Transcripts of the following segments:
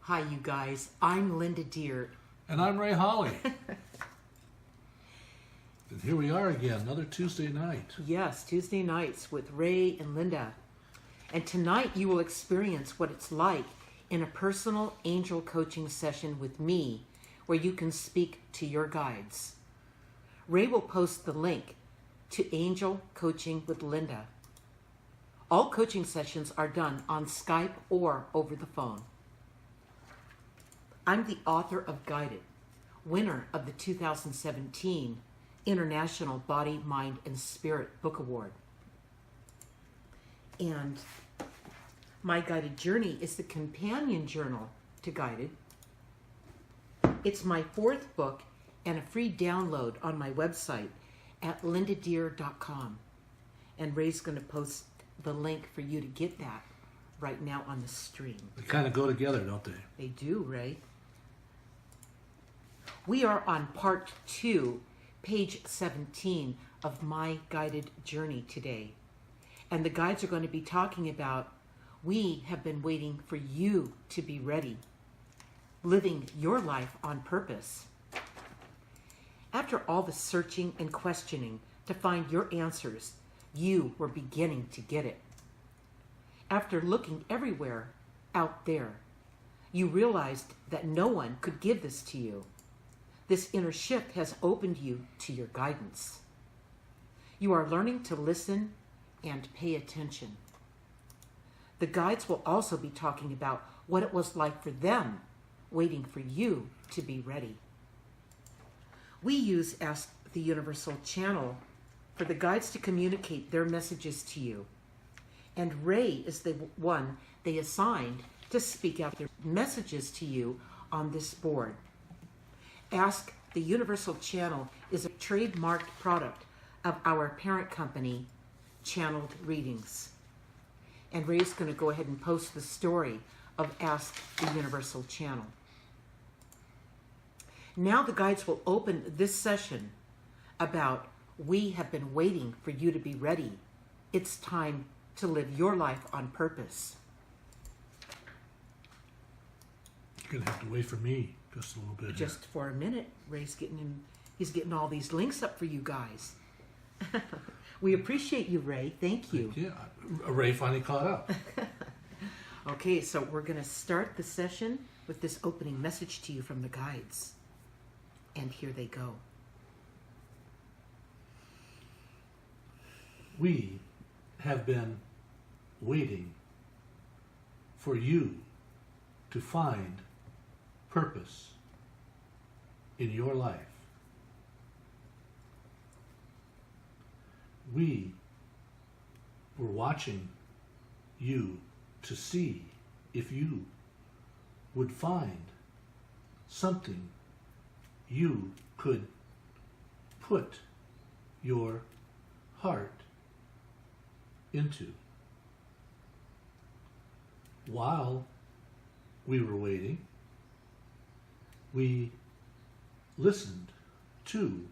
Hi, you guys. I'm Linda Deir. And I'm Ray Holly. And here we are again, another Tuesday night. Yes, Tuesday nights with Ray and Linda. And tonight you will experience what it's like in a personal angel coaching session with me, where you can speak to your guides. Ray will post the link to Angel Coaching with Linda. All coaching sessions are done on Skype or over the phone. I'm the author of Guided, winner of the 2017 International Body, Mind, and Spirit Book Award. And my guided journey is the companion journal to Guided. It's my fourth book and a free download on my website at lindadeir.com. And Ray's going to post the link for you to get that right now on the stream. They kind of go together, don't they? They do, Ray. We are on part 2, page 17 of my guided journey today. And the guides are going to be talking about, we have been waiting for you to be ready, living your life on purpose. After all the searching and questioning to find your answers, you were beginning to get it. After looking everywhere out there, you realized that no one could give this to you. This inner shift has opened you to your guidance. You are learning to listen and pay attention. The guides will also be talking about what it was like for them, waiting for you to be ready. We use Ask the Universal channel for the guides to communicate their messages to you. And Ray is the one they assigned to speak out their messages to you on this board. Ask the Universal channel is a trademarked product of our parent company, Channeled Readings. And Ray's going to go ahead and post the story of Ask the Universal channel. Now the guides will open this session about, we have been waiting for you to be ready. It's time to live your life on purpose. You're going to have to wait for me just a little bit. Just here. for a minute. Ray's he's getting all these links up for you guys. We appreciate you, Ray. Thank you. Yeah, Ray finally caught up. Okay, so we're going to start the session with this opening message to you from the guides. And here they go. We have been waiting for you to find purpose in your life. We were watching you to see if you would find something you could put your heart into. While we were waiting, we listened to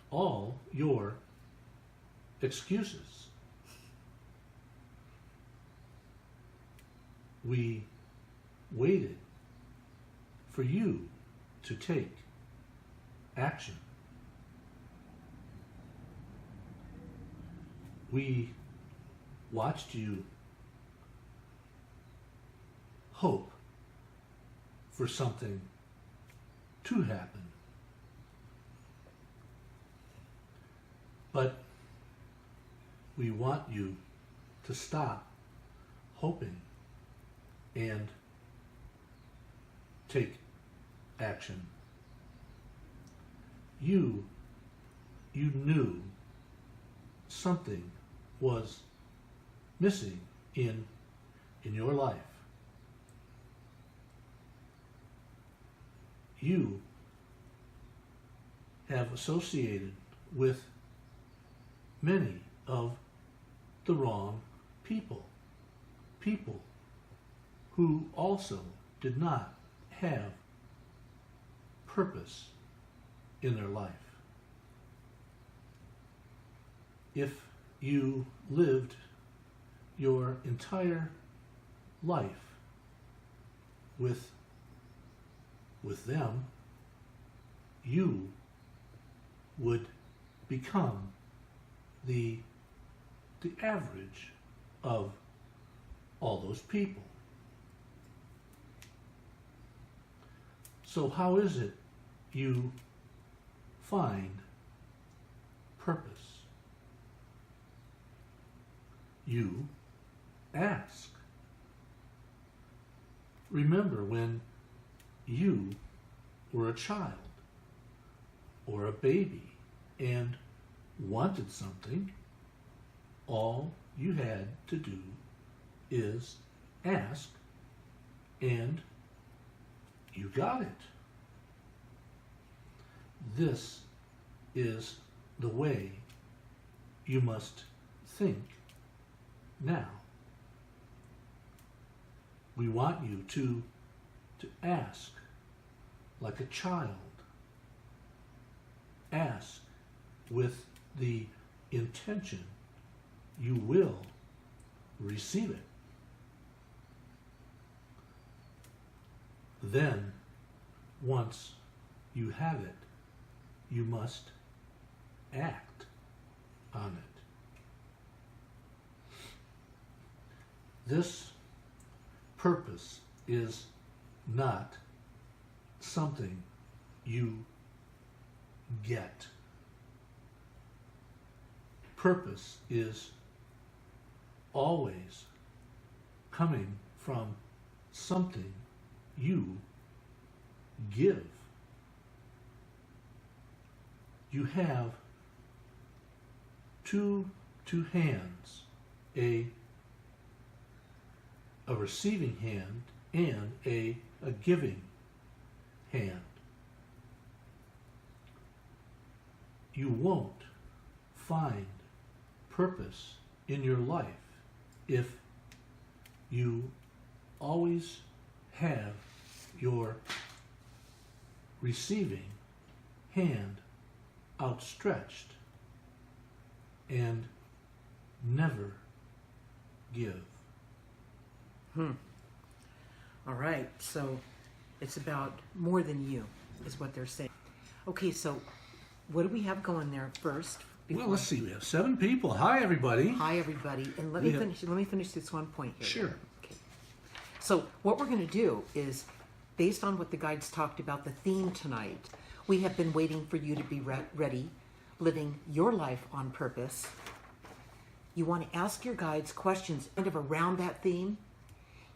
all your excuses. We waited for you to take action. We watched you hope for something to happen. But we want you to stop hoping and take action. You knew something was missing in your life. You have associated with many of the wrong people. People who also did not have purpose in their life. If you lived your entire life with them, you would become the average of all those people. So how is it you find purpose? You ask. Remember when you were a child or a baby and wanted something, all you had to do is ask, and you got it. This is the way you must think now. We want you to ask like a child. Ask with the intention you will receive it. Then, once you have it, you must act on it. This purpose is not something you get. Purpose is always coming from something you give. You have two hands, a receiving hand and a giving hand. You won't find purpose in your life if you always have your receiving hand outstretched and never give. All right, so it's about more than you, is what they're saying. Okay, so what do we have going there first? Well, let's see. We have 7 people. Hi, everybody. Hi, everybody, and let me finish this one point here. Sure. Okay. So what we're going to do is, based on what the guides talked about, the theme tonight, we have been waiting for you to be ready, living your life on purpose. You want to ask your guides questions kind of around that theme,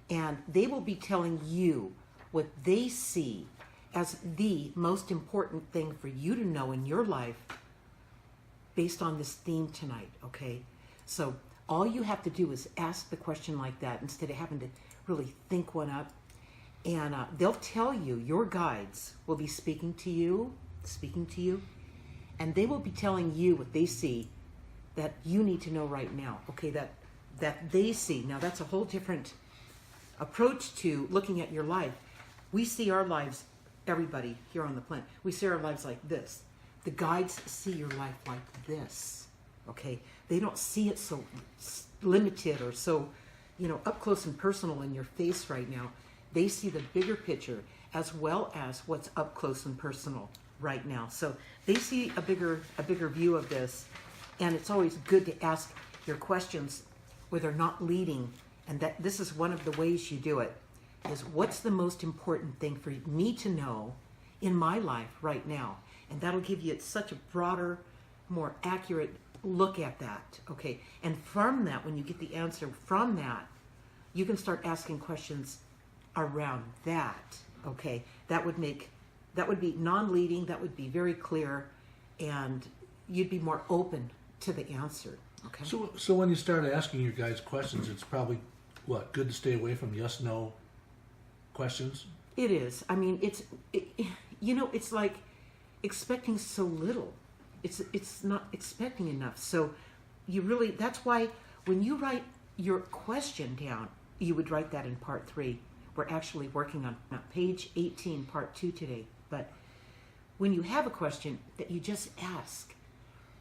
and they will be telling you what they see as the most important thing for you to know in your life based on this theme tonight, okay? So all you have to do is ask the question like that instead of having to really think one up. And they'll tell you, your guides will be speaking to you, and they will be telling you what they see that you need to know right now, okay? That they see. Now that's a whole different approach to looking at your life. We see our lives, everybody here on the planet, we see our lives like this. The guides see your life like this, okay? They don't see it so limited or so, up close and personal in your face right now. They see the bigger picture as well as what's up close and personal right now. So they see a bigger view of this, and it's always good to ask your questions where they're not leading. And that this is one of the ways you do it, is what's the most important thing for me to know in my life right now? And that'll give you such a broader, more accurate look at that, okay? And from that, when you get the answer from that, you can start asking questions around that, okay? That would be non-leading, that would be very clear, and you'd be more open to the answer, okay? So when you start asking your guys questions, it's probably, good to stay away from yes/no questions? It is. I mean, it's like expecting so little. It's not expecting enough. So that's why when you write your question down, you would write that in part 3. We're actually working on page 18, part 2 today. But when you have a question that you just ask,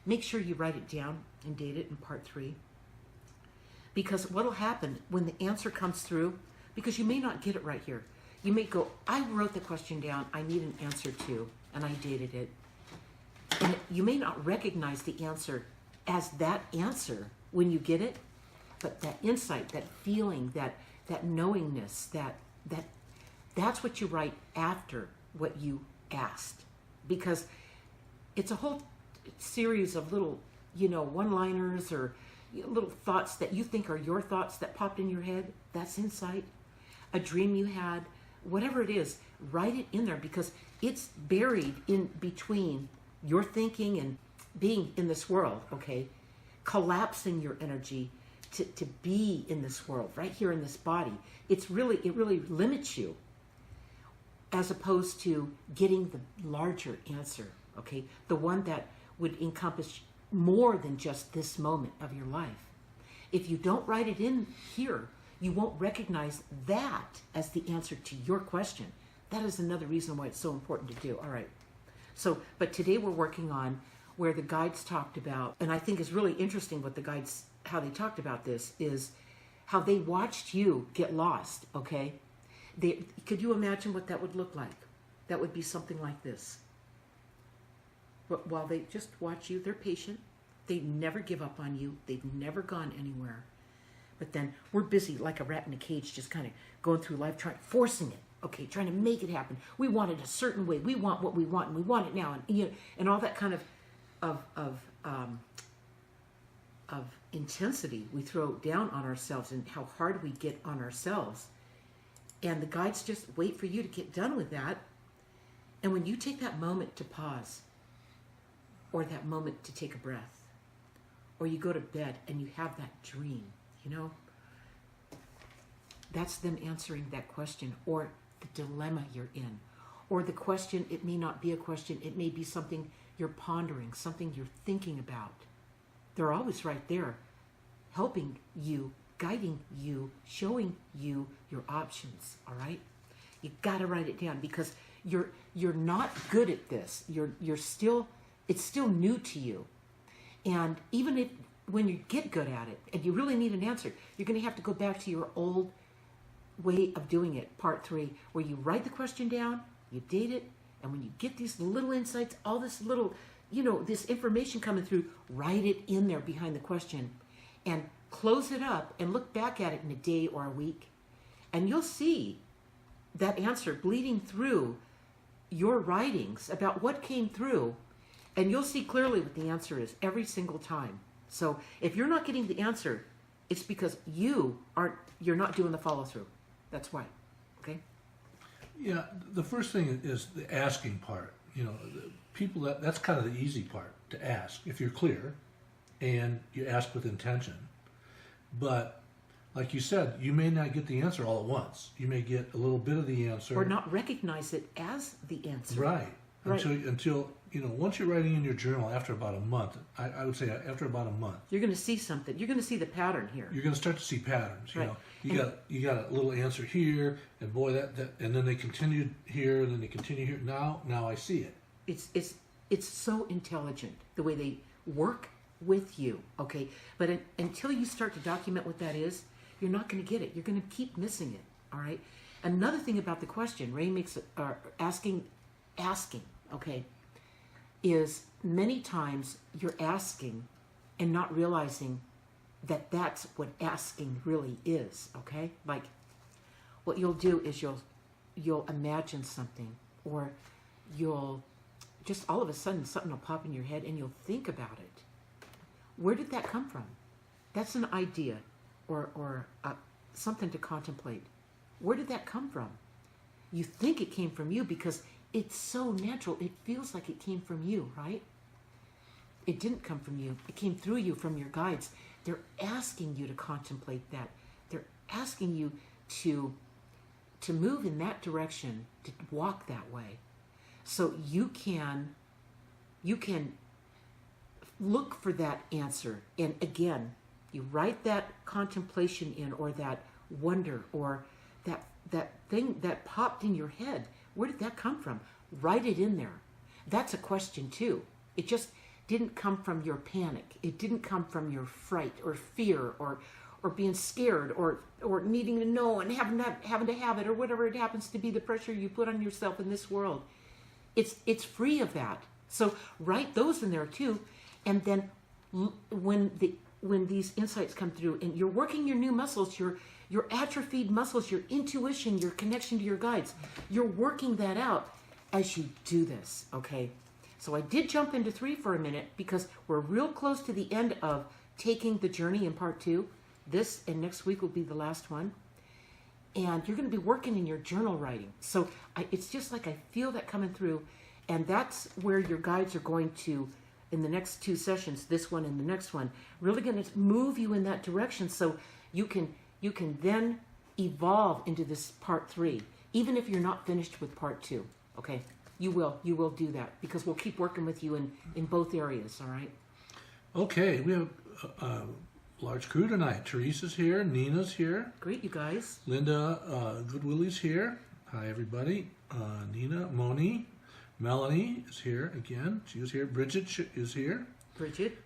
make sure you write it down and date it in part 3. Because what will happen when the answer comes through, because you may not get it right here. You may go, I wrote the question down, I need an answer to, and I dated it. And you may not recognize the answer as that answer when you get it, but that insight, that feeling, that knowingness, that's what you write after what you asked. Because it's a whole series of little, one-liners or little thoughts that you think are your thoughts that popped in your head. That's insight. A dream you had, whatever it is, write it in there because it's buried in between your thinking and being in this world, okay? Collapsing your energy to be in this world, right here in this body. It really limits you as opposed to getting the larger answer, okay? The one that would encompass more than just this moment of your life. If you don't write it in here, you won't recognize that as the answer to your question. That is another reason why it's so important to do. All right. So, but today we're working on where the guides talked about, and I think is really interesting what the guides, how they talked about this, is how they watched you get lost, okay? Could you imagine what that would look like? That would be something like this. While they just watch you, they're patient. They never give up on you. They've never gone anywhere. But then we're busy like a rat in a cage, just kind of going through life, forcing it, okay, trying to make it happen. We want it a certain way. We want what we want, and we want it now, and all that kind of intensity we throw down on ourselves, and how hard we get on ourselves. And the guides just wait for you to get done with that. And when you take that moment to pause, or that moment to take a breath, or you go to bed and you have that dream, that's them answering that question, or the dilemma you're in, or the question. It may not be a question. It may be something you're pondering, something you're thinking about. They're always right there, helping you, guiding you, showing you your options. All right, you got to write it down because you're not good at this. It's still new to you, and even when you get good at it and you really need an answer, you're going to have to go back to your old way of doing it, part 3, where you write the question down, you date it, and when you get these little insights, all this little, this information coming through, write it in there behind the question and close it up and look back at it in a day or a week, and you'll see that answer bleeding through your writings about what came through, and you'll see clearly what the answer is every single time. So if you're not getting the answer, it's because you're not doing the follow through. That's why. Okay? Yeah, the first thing is the asking part. People, that's kind of the easy part to ask if you're clear and you ask with intention. But like you said, you may not get the answer all at once. You may get a little bit of the answer. Or not recognize it as the answer. Right. Until once you're writing in your journal after about a month, I would say after about a month, you're going to see something. You're going to see the pattern here. You're going to start to see patterns. Right. You got a little answer here, and boy, that and then they continued here, and then they continue here. Now I see it. It's so intelligent the way they work with you. Okay, but until you start to document what that is, you're not going to get it. You're going to keep missing it. All right. Another thing about the question, Ray makes asking. Okay, is many times you're asking and not realizing that that's what asking really is. Okay, like what you'll do is you'll imagine something, or you'll just all of a sudden something will pop in your head and you'll think about it. Where did that come from? That's an idea or something to contemplate. Where did that come from? You think it came from you because it's so natural. It feels like it came from you, right? It didn't come from you. It came through you from your guides. They're asking you to contemplate that. They're asking you to move in that direction, to walk that way. So you can look for that answer. And again, you write that contemplation in, or that wonder, or that thing that popped in your head. Where did that come from? Write it in there. That's a question too. It just didn't come from your panic. It didn't come from your fright or fear or or being scared or needing to know and having to have it, or whatever it happens to be, the pressure you put on yourself in this world. It's free of that. So write those in there too, and then when these insights come through and you're working your new muscles, your atrophied muscles, your intuition, your connection to your guides, you're working that out as you do this, okay? So I did jump into 3 for a minute because we're real close to the end of taking the journey in part 2. This and next week will be the last one. And you're going to be working in your journal writing. So it's just like I feel that coming through. And that's where your guides are going to, in the next 2 sessions, this one and the next one, really going to move you in that direction so you can then evolve into this part 3, even if you're not finished with part 2. Okay? You will do that because we'll keep working with you in both areas, all right? Okay, we have a large crew tonight. Teresa's here, Nina's here. Great, you guys. Linda Goodwilly's here. Hi, everybody. Nina, Moni, Melanie is here again. She was here. Bridget is here. Bridget.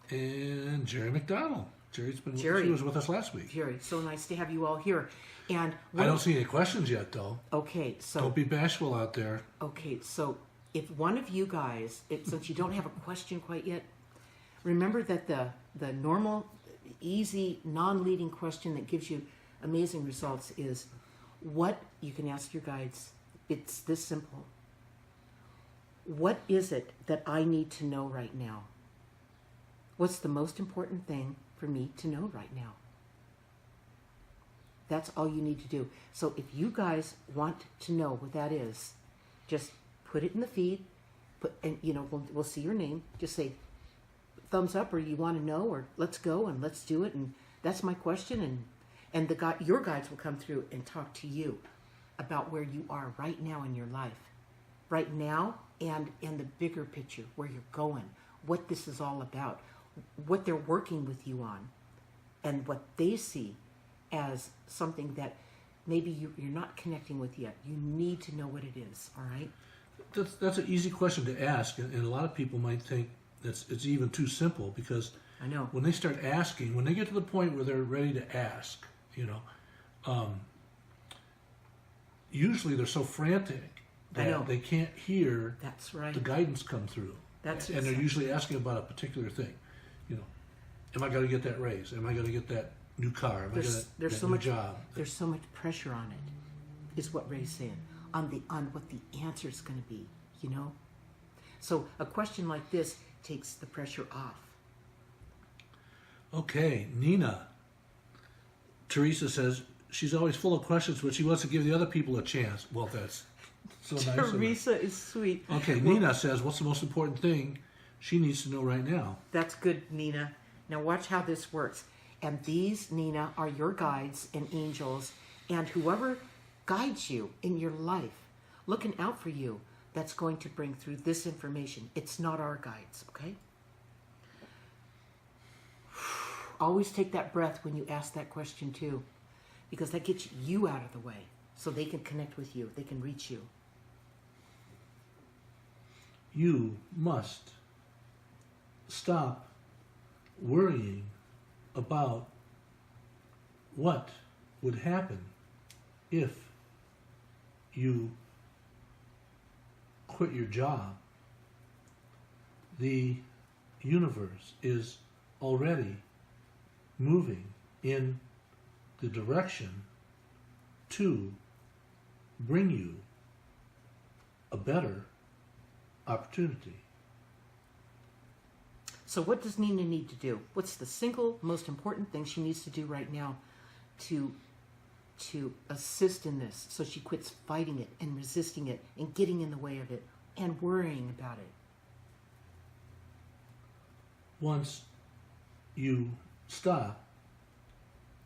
And Jerry McDonald. She was with us last week. Jerry, so nice to have you all here. And I don't see any questions yet, though. Okay, so don't be bashful out there. Okay, so if one of you guys, since you don't have a question quite yet, remember that the normal, easy, non-leading question that gives you amazing results is what you can ask your guides. It's this simple. What is it that I need to know right now? What's the most important thing for me to know right now? That's all you need to do. So if you guys want to know what that is, just put it in the feed. And we'll see your name. Just say thumbs up, or you want to know, or let's go and let's do it. And that's my question. And your guides will come through and talk to you about where you are right now in your life, right now, and in the bigger picture, where you're going, what this is all about, what they're working with you on, and what they see as something that maybe you're not connecting with yet. You need to know what it is, all right? That's an easy question to ask, and a lot of people might think it's even too simple, because I know when they start asking, when they get to the point where they're ready to ask, usually they're so frantic that they can't hear that's right. the guidance come through. And they're usually asking about a particular thing. Am I going to get that raise? Am I going to get that new car? Am I going to get that new job? There's so much pressure on it, is what Ray's saying, on what the answer is going to be, So a question like this takes the pressure off. Okay, Nina. Teresa says she's always full of questions, but she wants to give the other people a chance. Well, that's so nice. Teresa is sweet. Okay, Nina says, what's the most important thing she needs to know right now? That's good, Nina. Now watch how this works. And these, Nina, are your guides and angels, and whoever guides you in your life, looking out for you, that's going to bring through this information. It's not our guides, okay? Always take that breath when you ask that question too, because that gets you out of the way so they can connect with you, they can reach you. You must stop worrying about what would happen if you quit your job. The universe is already moving in the direction to bring you a better opportunity. So what does Nina need to do? What's the single most important thing she needs to do right now to assist in this, so she quits fighting it and resisting it and getting in the way of it and worrying about it? Once you stop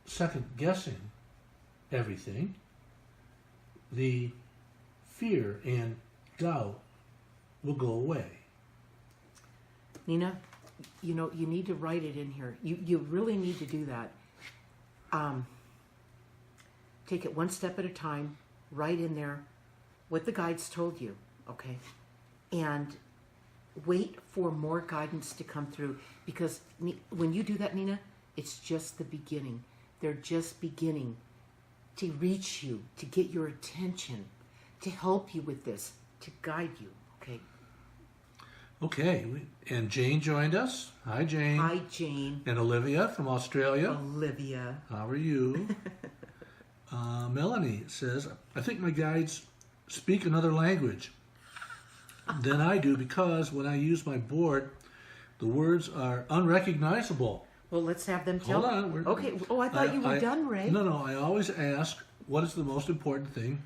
second guessing everything, the fear and doubt will go away. Nina, you need to write it in here. You really need to do that. Take it one step at a time. Write in there what the guides told you, okay? And wait for more guidance to come through, because when you do that, Nina, It's just the beginning. They're just beginning to reach you, to get your attention, to help you with this, to guide you. Okay. Okay, and Jane joined us. Hi, Jane. Hi, Jane. And Olivia from Australia. Olivia. How are you? Melanie says, I think my guides speak another language than I do because when I use my board, the words are unrecognizable. Well, let's have them tell. Hold on. Okay. Oh, I thought you were done, Ray. No, I always ask, what is the most important thing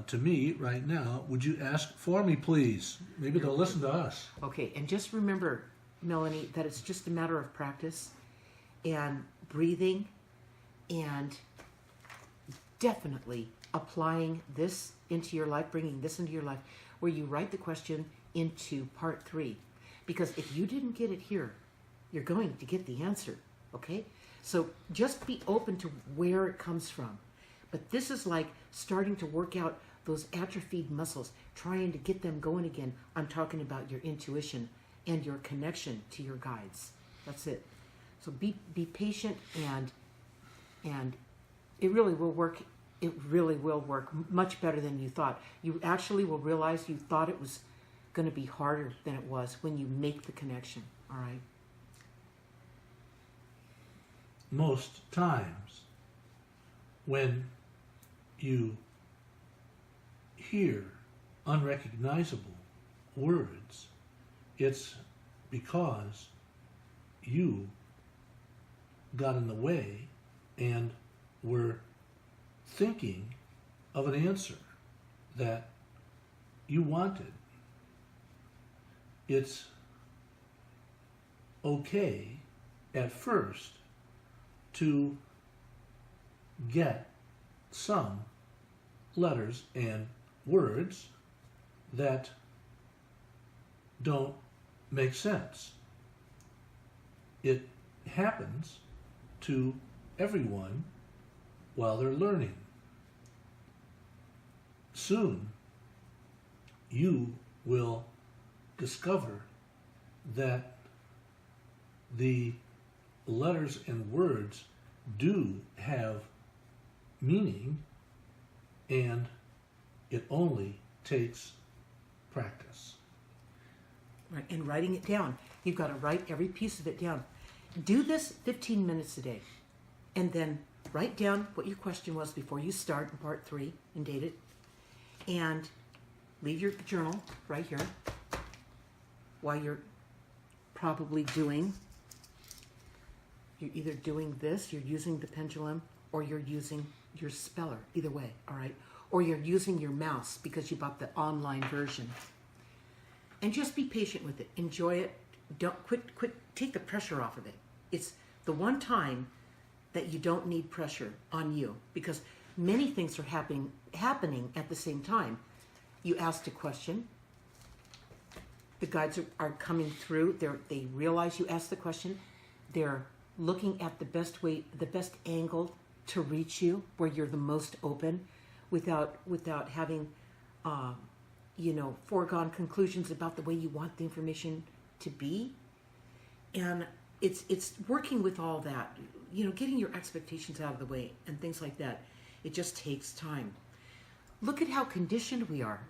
to me right now? Would you ask for me, please? Maybe they'll listen to us. Okay, and just remember, Melanie, that it's just a matter of practice and breathing and definitely applying this into your life, bringing this into your life, where you write the question into part 3. Because if you didn't get it here, you're going to get the answer, okay? So just be open to where it comes from. But this is like starting to work out those atrophied muscles, trying to get them going again. I'm talking about your intuition and your connection to your guides. That's it. So be patient, and it really will work. It really will work much better than you thought. You actually will realize you thought it was going to be harder than it was when you make the connection. All right. Most times when you hear unrecognizable words, it's because you got in the way and were thinking of an answer that you wanted. It's okay at first to get some letters and words that don't make sense. It happens to everyone while they're learning. Soon, you will discover that the letters and words do have meaning, and it only takes practice. Right, and writing it down. You've got to write every piece of it down. Do this 15 minutes a day, and then write down what your question was before you start in part 3 and date it, and leave your journal right here while you're probably doing. You're either doing this, you're using the pendulum, or you're using your speller, either way, all right? Or you're using your mouse because you bought the online version. And just be patient with it. Enjoy it. Don't quit, take the pressure off of it. It's the one time that you don't need pressure on you, because many things are happening at the same time. You asked a question. The guides are coming through. They realize you asked the question. They're looking at the best way, the best angle to reach you, where you're the most open, without having, foregone conclusions about the way you want the information to be. And it's working with all that, getting your expectations out of the way and things like that. It just takes time. Look at how conditioned we are.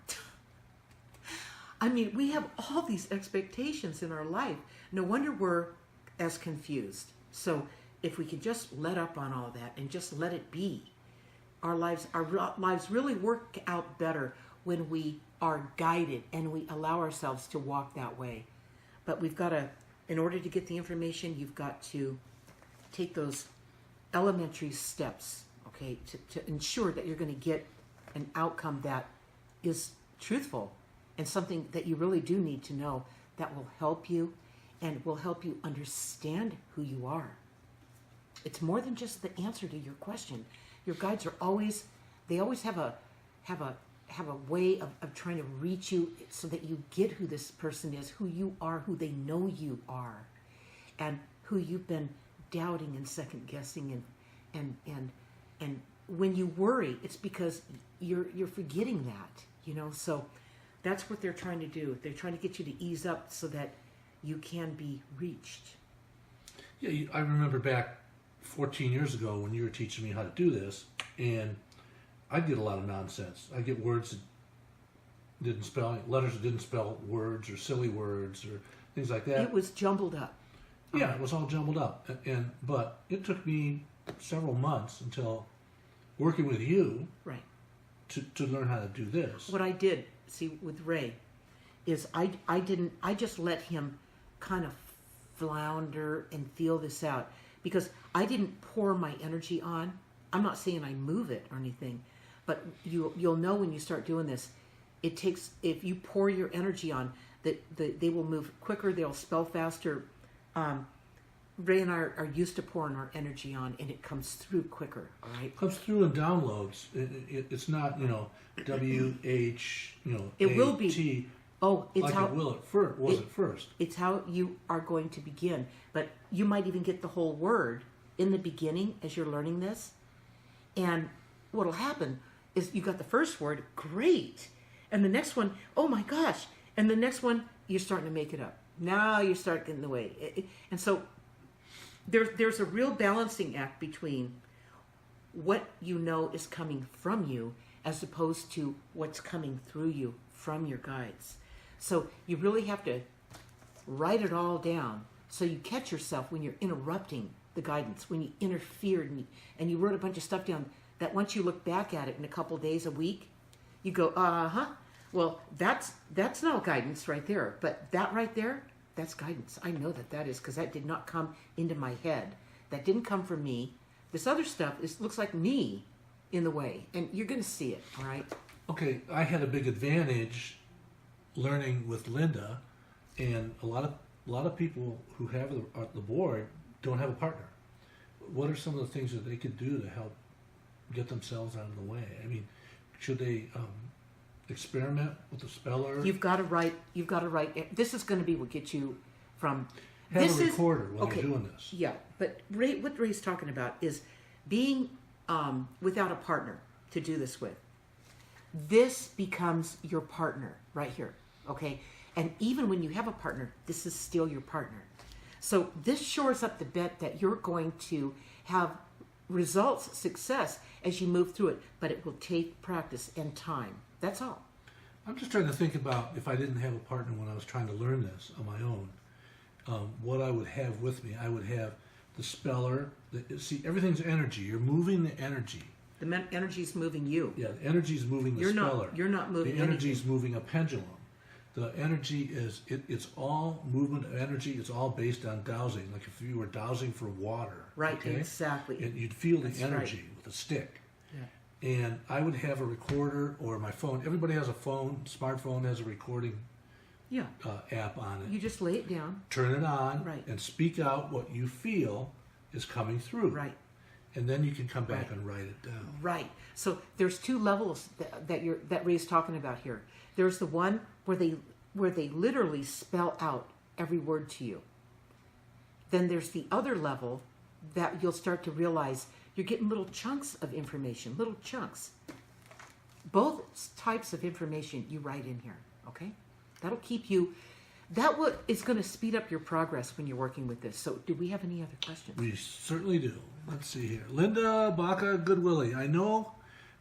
I mean, we have all these expectations in our life. No wonder we're as confused. So if we can just let up on all that and just let it be, our lives really work out better when we are guided and we allow ourselves to walk that way. But we've got to, in order to get the information, you've got to take those elementary steps, okay, to ensure that you're going to get an outcome that is truthful and something that you really do need to know, that will help you and will help you understand who you are. It's more than just the answer to your question. Your guides are always have a way of trying to reach you so that you get who this person is, who you are, who they know you are, and who you've been doubting and second guessing, and when you worry, it's because you're forgetting that, So that's what they're trying to do. They're trying to get you to ease up so that you can be reached. Yeah, I remember back 14 years ago when you were teaching me how to do this, and I get a lot of nonsense. I get words that didn't spell, letters that didn't spell words, or silly words, or things like that. It was jumbled up. Yeah, it was all jumbled up, but it took me several months until working with you Right. to learn how to do this. What I did, see, with Ray, is I just let him kind of flounder and feel this out, because I didn't pour my energy on. I'm not saying I move it or anything, but you'll know when you start doing this. It takes, if you pour your energy on, that they will move quicker. They'll spell faster. Ray and I are used to pouring our energy on, and it comes through quicker. All right. Comes through in downloads. It's not WH It will be. AT, Oh, it's like how it will at first. Was at first. It's how you are going to begin. But you might even get the whole word in the beginning as you're learning this. And what'll happen is you got the first word, great. And the next one, oh my gosh. And the next one, you're starting to make it up. Now you start getting in the way. And so there's a real balancing act between what you know is coming from you as opposed to what's coming through you from your guides. So you really have to write it all down so you catch yourself when you're interrupting the guidance, when you interfered and you wrote a bunch of stuff down that once you look back at it in a couple days, a week, you go, well, that's not guidance right there. But that right there, that's guidance. I know that is, because that did not come into my head. That didn't come from me. This other stuff looks like me in the way, and you're going to see it, all right? Okay, I had a big advantage learning with Linda, and a lot of people who have the board don't have a partner. What are some of the things that they could do to help get themselves out of the way? I mean, should they experiment with the speller? You've got to write. This is going to be what gets you from. Have this a recorder while okay, you're doing this. Yeah, but what Ray's talking about is being without a partner to do this with. This becomes your partner right here, okay? And even when you have a partner, this is still your partner. So this shores up the bet that you're going to have results, success, as you move through it, but it will take practice and time. That's all. I'm just trying to think about if I didn't have a partner when I was trying to learn this on my own, what I would have with me. I would have the speller. See, everything's energy. You're moving the energy. The energy's moving you. Yeah, the energy's moving the speller. You're not moving the energy's anything. moving a pendulum. The energy is, it's all movement of energy. It's all based on dowsing. Like if you were dowsing for water. Right, okay? exactly. And you'd feel the That's energy right. with a stick. Yeah. And I would have a recorder or my phone. Everybody has a phone. Smartphone has a recording Yeah. app on it. You just lay it down. Turn it on Right. and speak out what you feel is coming through. Right. And then you can come back Right. and write it down. Right. So there's two levels that Ray's talking about here. There's the one where they literally spell out every word to you. Then there's the other level that you'll start to realize you're getting little chunks of information, little chunks. Both types of information you write in here, okay? That'll keep you, is going to speed up your progress when you're working with this. So do we have any other questions? We certainly do. Let's see here. Linda Baca Goodwillie. I know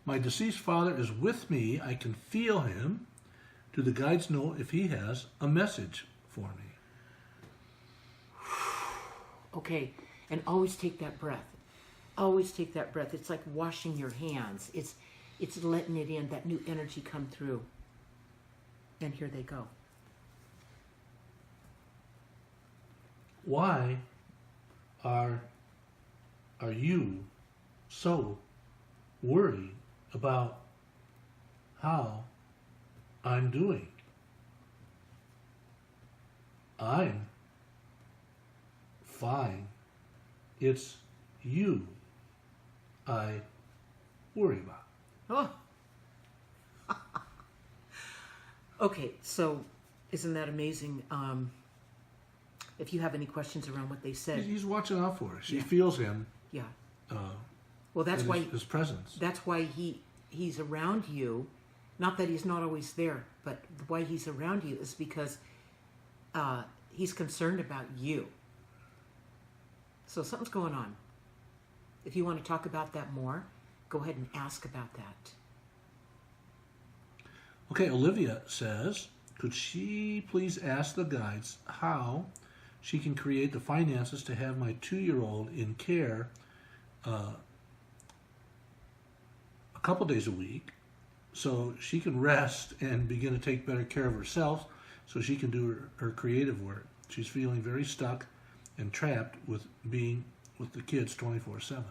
my deceased father is with me. I can feel him. Do the guides know if he has a message for me? Okay, and always take that breath. Always take that breath. It's like washing your hands. It's letting it in, that new energy come through. And here they go. Why are you so worried about how I'm doing? I'm fine. It's you I worry about. Oh. Okay, so isn't that amazing? If you have any questions around what they said. He's watching out for us. She Yeah. feels him. Yeah. Well, that's and why his presence. that's why he's around you. Not that he's not always there, but why he's around you is because he's concerned about you. So something's going on. If you want to talk about that more, go ahead and ask about that. Okay, Olivia says, could she please ask the guides how she can create the finances to have my 2-year-old in care a couple days a week so she can rest and begin to take better care of herself so she can do her creative work. She's feeling very stuck and trapped with being with the kids 24/7.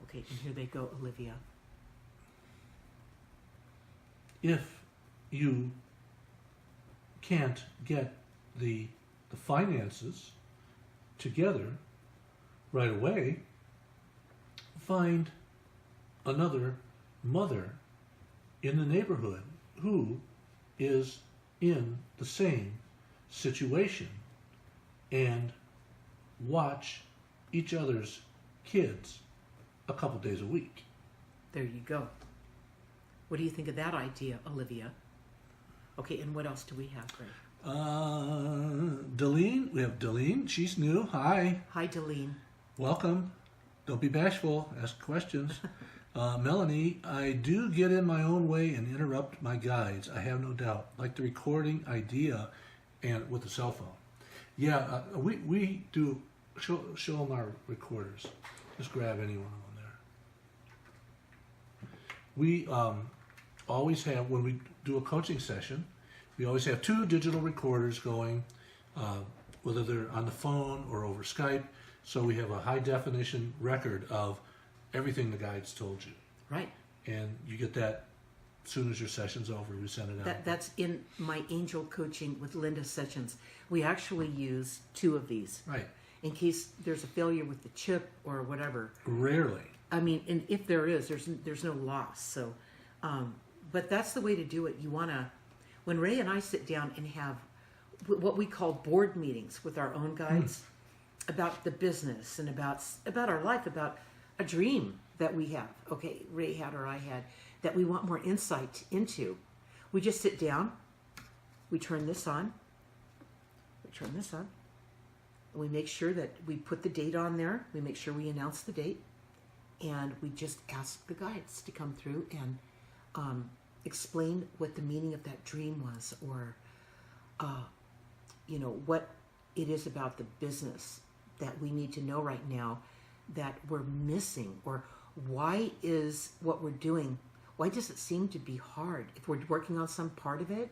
Okay, and here they go, Olivia. If you can't get the finances together right away, find another mother in the neighborhood who is in the same situation and watch each other's kids a couple days a week. There you go. What do you think of that idea, Olivia? Okay, and what else do we have, Ray? Deline, we have Deline. She's new. Hi. Hi, Deline. Welcome. Don't be bashful. Ask questions. Melanie, I do get in my own way and interrupt my guides. I have no doubt. Like the recording idea and with the cell phone. Yeah, we do show them our recorders. Just grab any one of them there. We always have, when we do a coaching session, we always have 2 digital recorders going, whether they're on the phone or over Skype. So we have a high definition record of everything the guides told you. Right. And you get that as soon as your session's over. We send it out. That's in my angel coaching with Linda sessions. We actually use 2 of these. Right. In case there's a failure with the chip or whatever. Rarely. I mean, and if there is, there's no loss. So, but that's the way to do it. You want to, when Ray and I sit down and have what we call board meetings with our own guides about the business and about our life, about a dream that we have. Okay, Ray had or I had that we want more insight into. We just sit down. We turn this on. And we make sure that we put the date on there. We make sure we announce the date. And we just ask the guides to come through and explain what the meaning of that dream was, or, what it is about the business that we need to know right now that we're missing, or why is what we're doing, why does it seem to be hard? If we're working on some part of it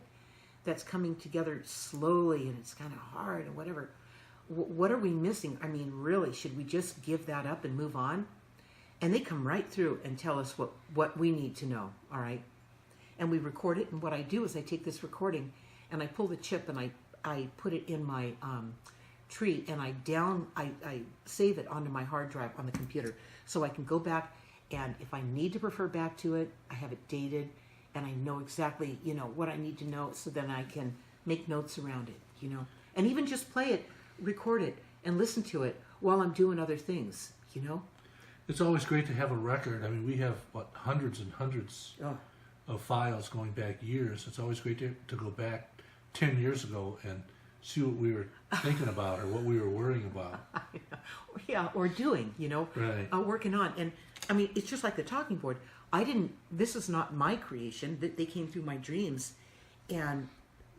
that's coming together slowly and it's kind of hard and whatever, what are we missing? I mean, really, should we just give that up and move on? And they come right through and tell us what we need to know, all right? And we record it, and what I do is I take this recording and I pull the chip and I put it in my tree, and I save it onto my hard drive on the computer so I can go back, and if I need to refer back to it, I have it dated and I know exactly, what I need to know, so then I can make notes around it, and even just play it, record it, and listen to it while I'm doing other things, It's always great to have a record. I mean, we have, hundreds and hundreds of files going back years. It's always great to go back 10 years ago and see what we were thinking about or what we were worrying about. Yeah, or doing, Right. Working on. And, I mean, it's just like the talking board. This is not my creation. They came through my dreams and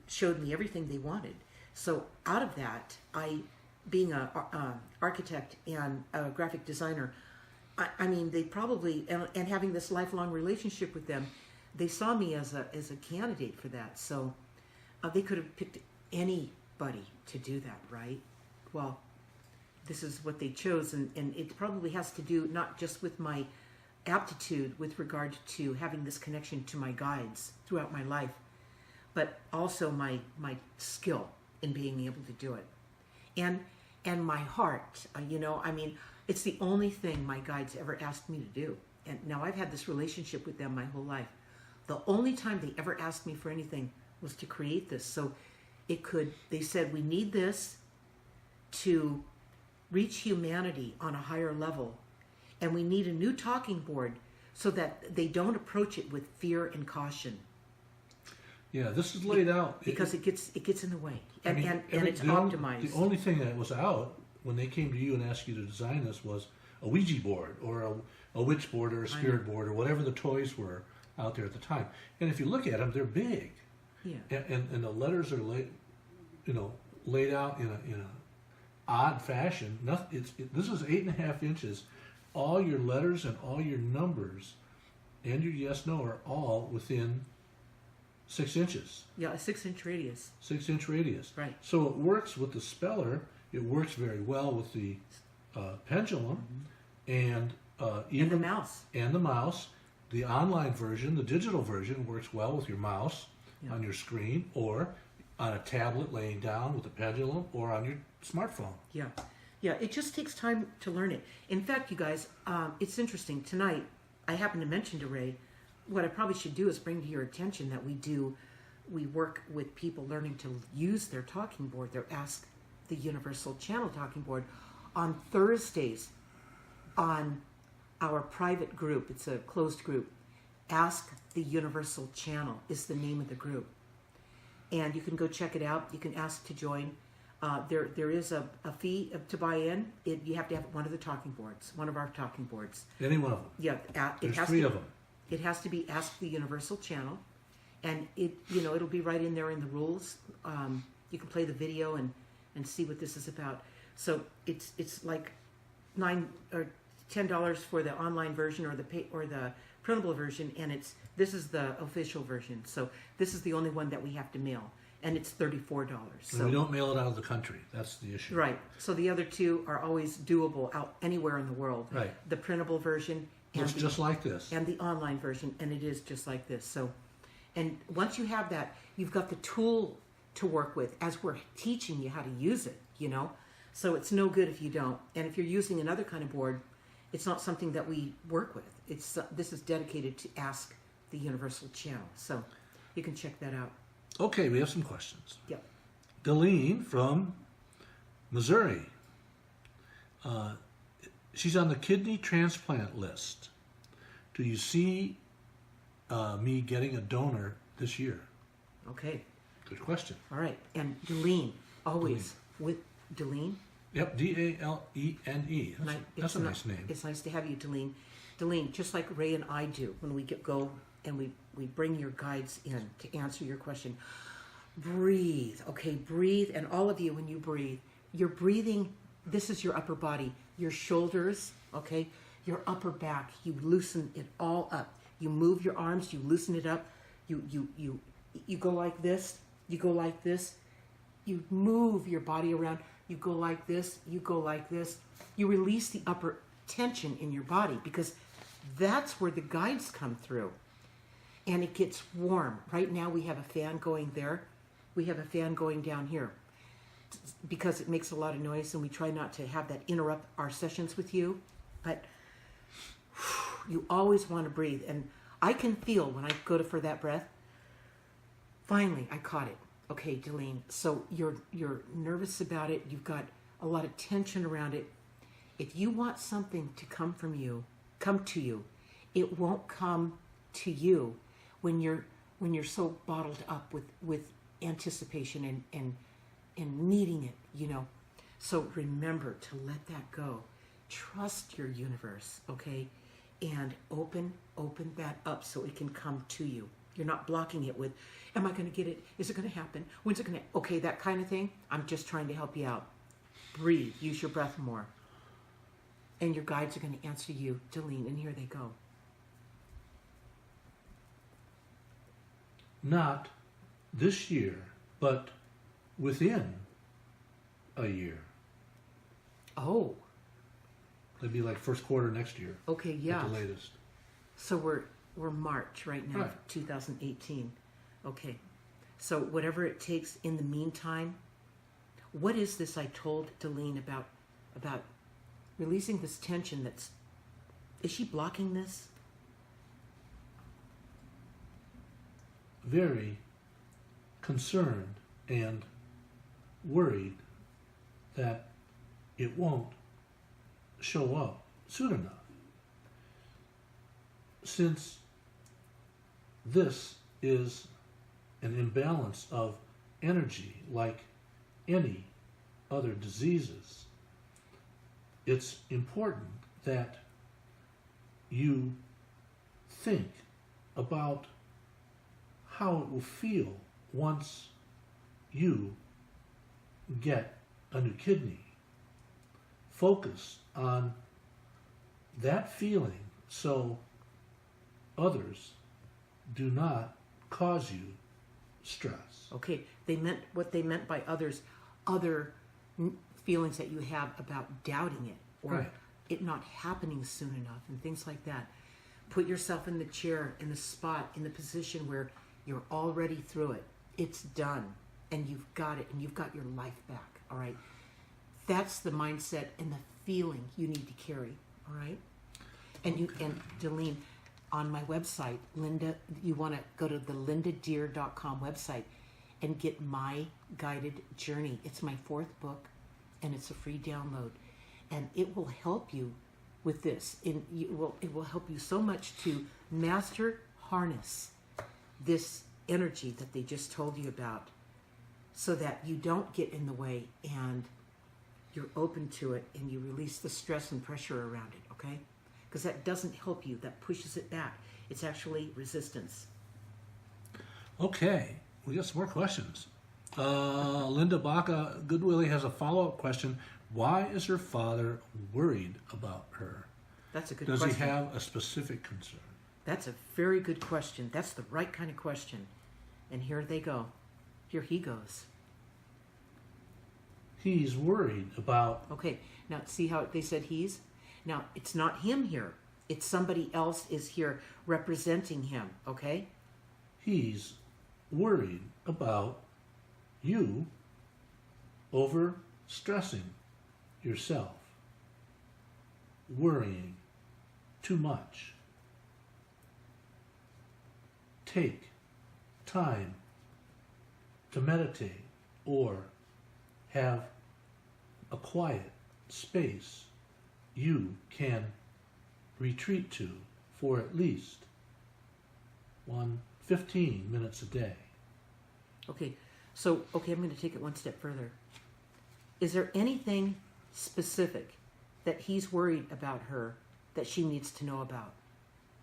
showed me everything they wanted. So out of that, being an architect and a graphic designer, I mean, they probably, and having this lifelong relationship with them, they saw me as a candidate for that. So they could have picked anybody to do that, right? Well, this is what they chose, and it probably has to do not just with my aptitude with regard to having this connection to my guides throughout my life, but also my skill in being able to do it. And my heart, I mean, it's the only thing my guides ever asked me to do. And now I've had this relationship with them my whole life. The only time they ever asked me for anything was to create this. So they said, we need this to reach humanity on a higher level. And we need a new talking board so that they don't approach it with fear and caution. Yeah, this is laid out. Because it gets in the way. And it's the optimized. The only thing that was out when they came to you and asked you to design this was a Ouija board or a witch board or a spirit board or whatever the toys were out there at the time. And if you look at them, they're big. Yeah. And the letters are laid out in a odd fashion. This is 8.5 inches. All your letters and all your numbers and your yes no are all within 6 inches. Yeah, a 6-inch radius. 6-inch radius. Right. So it works with the speller. It works very well with the pendulum, and even And the mouse. And the mouse. The online version, the digital version, works well with your mouse on your screen, or on a tablet laying down with a pendulum, or on your smartphone. Yeah. Yeah, it just takes time to learn it. In fact, you guys, it's interesting. Tonight, I happened to mention to Ray, what I probably should do is bring to your attention that we work with people learning to use their talking board, their Ask the Universal Channel talking board, on Thursdays on our private group. It's a closed group. Ask the Universal Channel is the name of the group. And you can go check it out. You can ask to join. There is a fee to buy in. You have to have one of the talking boards, one of our talking boards. Any one of them. Yeah, There's 3 of them. It has to be Ask the Universal Channel, and it'll be right in there in the rules. You can play the video and see what this is about. So it's like $9 or $10 for the online version or the printable version, and this is the official version. So this is the only one that we have to mail, and it's $34. So And we don't mail it out of the country. That's the issue. right. So the other 2 are always doable out anywhere in the world. Right. The printable version. It's just like this. And the online version, and it is just like this. So, and once you have that, you've got the tool to work with as we're teaching you how to use it, So it's no good if you don't. And if you're using another kind of board, it's not something that we work with. This is dedicated to Ask the Universal Channel. So you can check that out. Okay, we have some questions. Yep. Deline from Missouri. She's on the kidney transplant list. Do you see me getting a donor this year? Okay. Good question. All right. And Deline, always with Deline. Yep, Dalene. That's a nice name. It's nice to have you, Deline. Deline, just like Ray and I do when we go and we bring your guides in to answer your question. Breathe, okay? Breathe, and all of you, when you breathe, you're breathing. This is your upper body, your shoulders, okay? Your upper back. You loosen it all up. You move your arms. You loosen it up. You go like this. You go like this. You move your body around. You go like this. You go like this. You release the upper tension in your body because that's where the guides come through. And it gets warm. Right now we have a fan going there. We have a fan going down here because it makes a lot of noise, and we try not to have that interrupt our sessions with you. But you always want to breathe. And I can feel when I go for that breath, finally I caught it. Okay, Deline, so you're nervous about it. You've got a lot of tension around it. If you want something to come to you, it won't come to you when you're so bottled up with anticipation and needing it, So remember to let that go. Trust your universe, okay? And open that up so it can come to you. You're not blocking it with, am I going to get it? Is it going to happen? When's it going to? Okay, that kind of thing. I'm just trying to help you out. Breathe. Use your breath more. And your guides are going to answer you, Deline, and here they go. Not this year, but within a year. Oh. It'd be like first quarter next year. Okay, yeah. At the latest. So we're March right now, Right. 2018. Okay. So whatever it takes in the meantime, what is this I told Deline about releasing this tension is she blocking this? Very concerned and worried that it won't show up soon enough. Since this is an imbalance of energy like any other diseases, it's important that you think about how it will feel once you get a new kidney. Focus on that feeling so others do not cause you stress. Okay, they meant what they meant by others, other feelings that you have about doubting it or Right. it not happening soon enough and things like that. Put yourself in the chair, in the spot, in the position where you're already through it. It's done, and you've got it, and you've got your life back. All right, that's the mindset and the feeling you need to carry. All right, and you and Delene, on my website, Linda, you want to go to the lindadeir.com website and get my guided journey. It's my 4th book, and it's a free download, and it will help you with this. It will help you so much to master, harness this energy that they just told you about, so that you don't get in the way and you're open to it and you release the stress and pressure around it. Okay, because that doesn't help you. That pushes it back. It's actually resistance. Okay, we got some more questions. Linda Baca Goodwillie has a follow-up question. Why is her father worried about her? That's a good Does question. he have a specific concern? That's a very good question. That's the right kind of question. And here they go. Here he goes. He's worried about... Okay, now see how they said he's? Now, it's not him here. It's somebody else is here representing him, okay? He's worried about you overstressing yourself, worrying too much. Take time to meditate or have a quiet space you can retreat to for at least 15 minutes a day. Okay, so, I'm going to take it one step further. Is there anything specific that he's worried about her that she needs to know about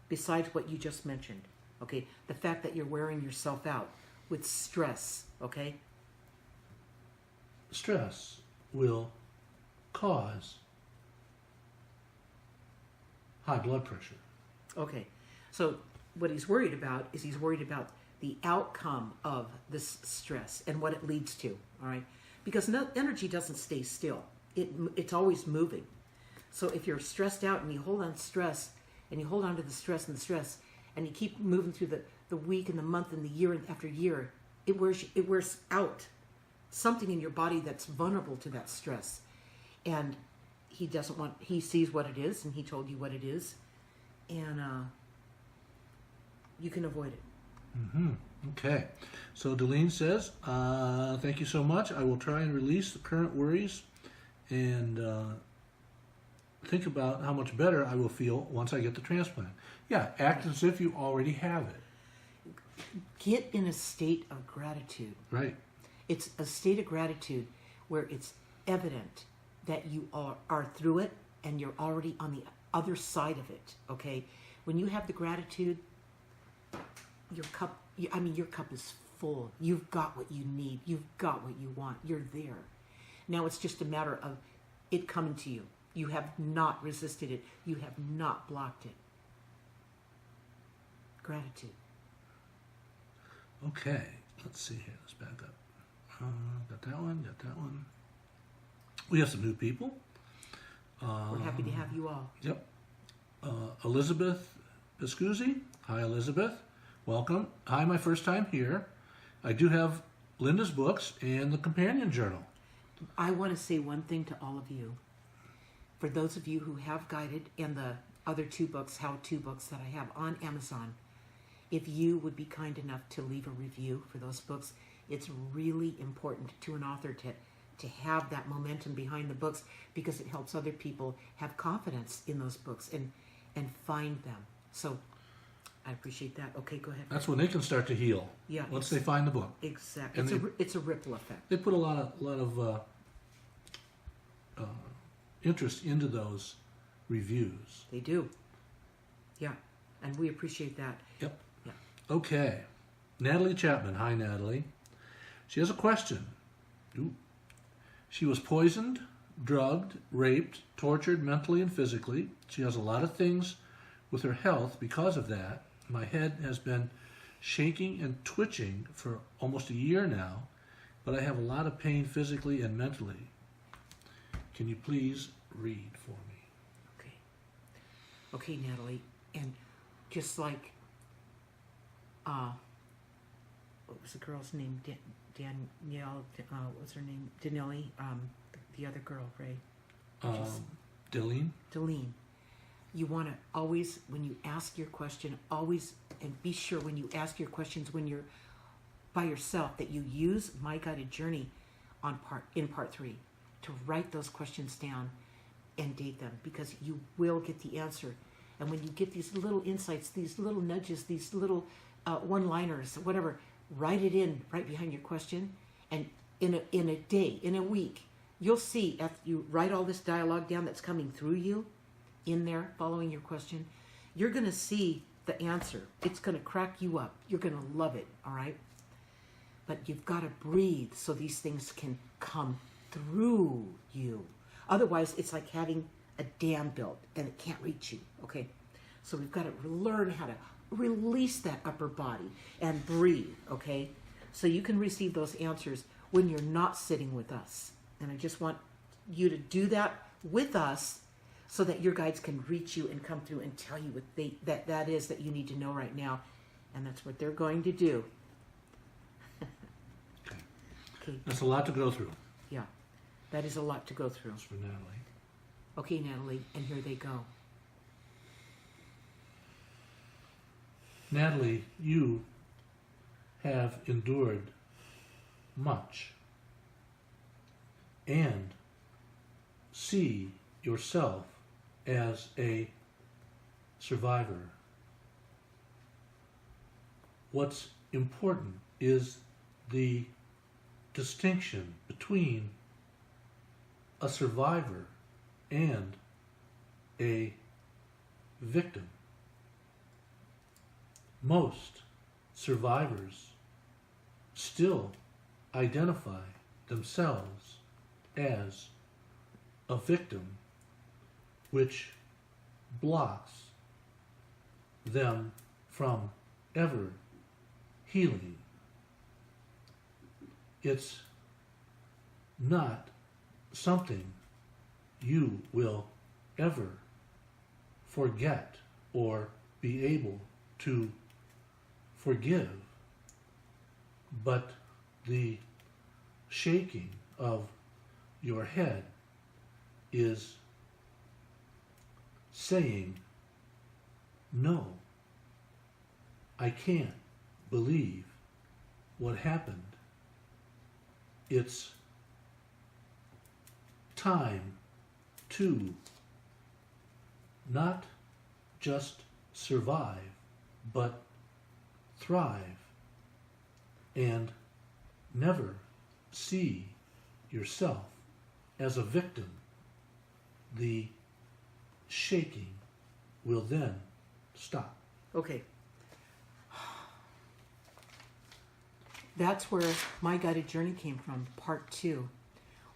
besides what you just mentioned? Okay, the fact that you're wearing yourself out with stress, okay? Stress will cause high blood pressure. Okay, so what he's worried about is he's worried about the outcome of this stress and what it leads to, all right? Because energy doesn't stay still. It's always moving. So if you're stressed out and you hold on stress and you hold on to the stress and the stress and you keep moving through the week and the month and the year after year, it wears out something in your body that's vulnerable to that stress. And he sees what it is, and he told you what it is, and you can avoid it. Mm-hmm. Okay. So Delene says, thank you so much. I will try and release the current worries and think about how much better I will feel once I get the transplant. Yeah, act as if you already have it. Get in a state of gratitude. Right. It's a state of gratitude where it's evident that you are through it and you're already on the other side of it, okay? When you have the gratitude, your cup is full. You've got what you need. You've got what you want. You're there. Now it's just a matter of it coming to you. You have not resisted it. You have not blocked it. Gratitude. Okay. Let's see here. Let's back up. Got that one. We have some new people. We're happy to have you all. Yep. Elizabeth Piscuzzi. Hi, Elizabeth. Welcome. Hi, my first time here. I do have Linda's books and the companion journal. I want to say one thing to all of you. For those of you who have Guided and the other 2 books, how-to books that I have on Amazon, if you would be kind enough to leave a review for those books, it's really important to an author to have that momentum behind the books, because it helps other people have confidence in those books and find them. So I appreciate that. Okay, go ahead. That's when they can start to heal. Yeah, Once they find the book. Exactly. And It's a ripple effect. They put a lot of interest into those reviews. They do. Yeah. And we appreciate that. Yep. Yeah. Okay. Natalie Chapman. Hi, Natalie. She has a question. Ooh. She was poisoned, drugged, raped, tortured mentally and physically. She has a lot of things with her health because of that. My head has been shaking and twitching for almost a year now, but I have a lot of pain physically and mentally. Can you please read for me? Okay. Okay, Natalie. And just like, what was the girl's name? Danielle, what was her name? Danelli, the other girl, Ray. Deline? You want to always, when you ask your question, always, and be sure when you ask your questions when you're by yourself, that you use My Guided Journey in part 3 to write those questions down and date them, because you will get the answer. And when you get these little insights, these little nudges, these little one-liners, whatever, write it in right behind your question. And in a day, in a week, you'll see after you write all this dialogue down that's coming through you in there following your question, you're going to see the answer. It's going to crack you up. You're going to love it, all right? But you've got to breathe so these things can come through you. Otherwise, it's like having a dam built and it can't reach you, okay? So we've got to learn how to release that upper body and breathe, okay? So you can receive those answers when you're not sitting with us. And I just want you to do that with us so that your guides can reach you and come through and tell you what that is that you need to know right now. And that's what they're going to do. Okay. That's a lot to go through. Yeah, that is a lot to go through. That's for Natalie. Okay, Natalie, and here they go. Natalie, you have endured much and see yourself as a survivor. What's important is the distinction between a survivor and a victim. Most survivors still identify themselves as a victim, which blocks them from ever healing. It's not something you will ever forget or be able to forgive, but the shaking of your head is saying, no, I can't believe what happened. It's time to not just survive, but thrive, and never see yourself as a victim. The shaking will then stop. Okay. That's where My Guided Journey came from, part 2.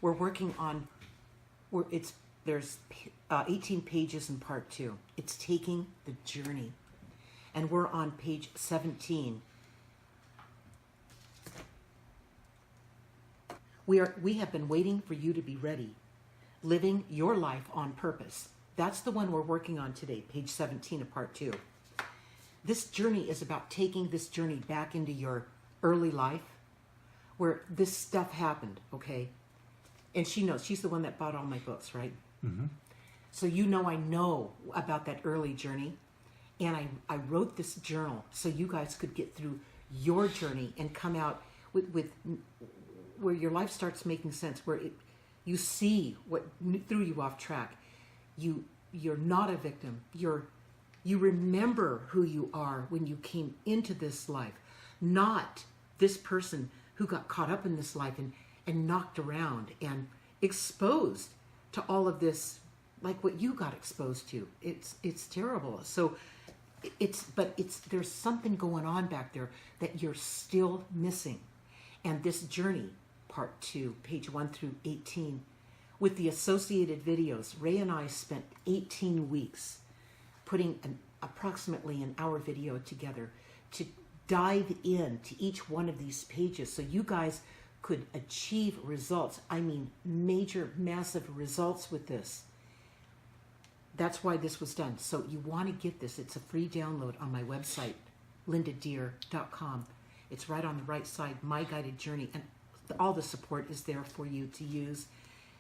We're working on, there's 18 pages in part 2. It's taking the journey. And we're on page 17. We have been waiting for you to be ready. Living your life on purpose. That's the one we're working on today, page 17 of part 2. This journey is about taking this journey back into your early life where this stuff happened, okay? And she knows. She's the one that bought all my books, right? Mm-hmm. So I know about that early journey. And I wrote this journal so you guys could get through your journey and come out with where your life starts making sense, where you see what threw you off track. You're not a victim. You remember who you are when you came into this life, not this person who got caught up in this life and knocked around and exposed to all of this, like what you got exposed to. It's terrible. So there's something going on back there that you're still missing. And this journey, part 2, page 1 through 18, with the associated videos, Ray and I spent 18 weeks putting approximately an hour video together to dive into each one of these pages so you guys could achieve results. I mean, major, massive results with this. That's why this was done. So you want to get this. It's a free download on my website, lindadeir.com. It's right on the right side, My Guided Journey, and all the support is there for you to use.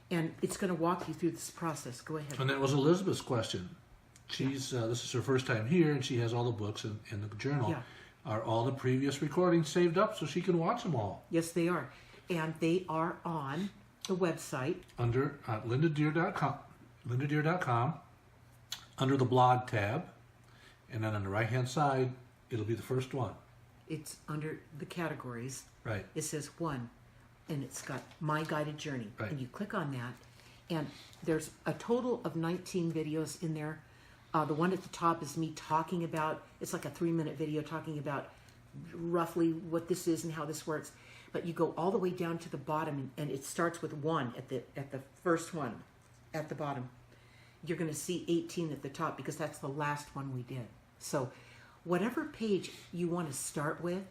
And it's going to walk you through this process. Go ahead. And that was Elizabeth's question. She's this is her first time here, and she has all the books in the journal. Yeah. Are all the previous recordings saved up so she can watch them all? Yes, they are. And they are on the website. Under lindadeir.com, under the blog tab, and then on the right-hand side, it'll be the first one. It's under the categories. Right. It says 1, and it's got My Guided Journey. Right. And you click on that, and there's a total of 19 videos in there. The one at the top is me talking about, it's like a 3-minute video talking about roughly what this is and how this works. But you go all the way down to the bottom, and it starts with 1 at the first one at the bottom. You're going to see 18 at the top because that's the last one we did. So whatever page you want to start with,